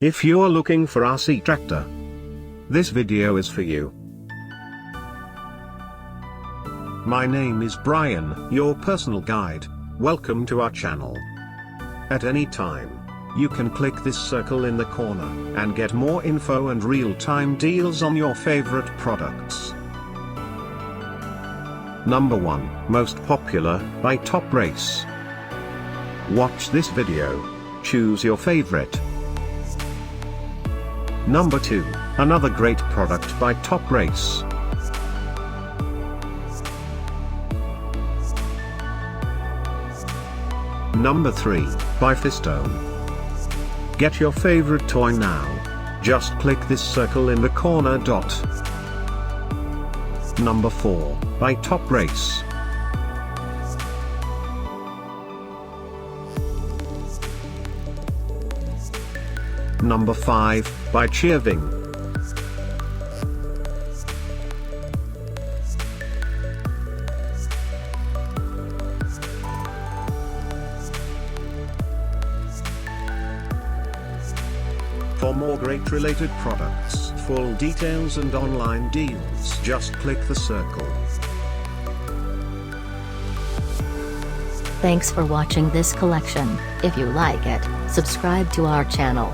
If you're looking for RC tractor, this video is for you. My name is Brian, your personal guide. Welcome to our channel. At any time, you can click this circle in the corner and get more info and real-time deals on your favorite products. Number 1, most popular, by Top Race. Watch this video. Choose your favorite. Number 2, another great product by Top Race. Number 3, by Fistone. Get your favorite toy now. Just click this circle in the corner dot. Number 4, by Top Race. Number 5, by Cheerwing. For more great related products, full details and online deals, just click the circle. Thanks for watching this collection. If you like it, subscribe to our channel.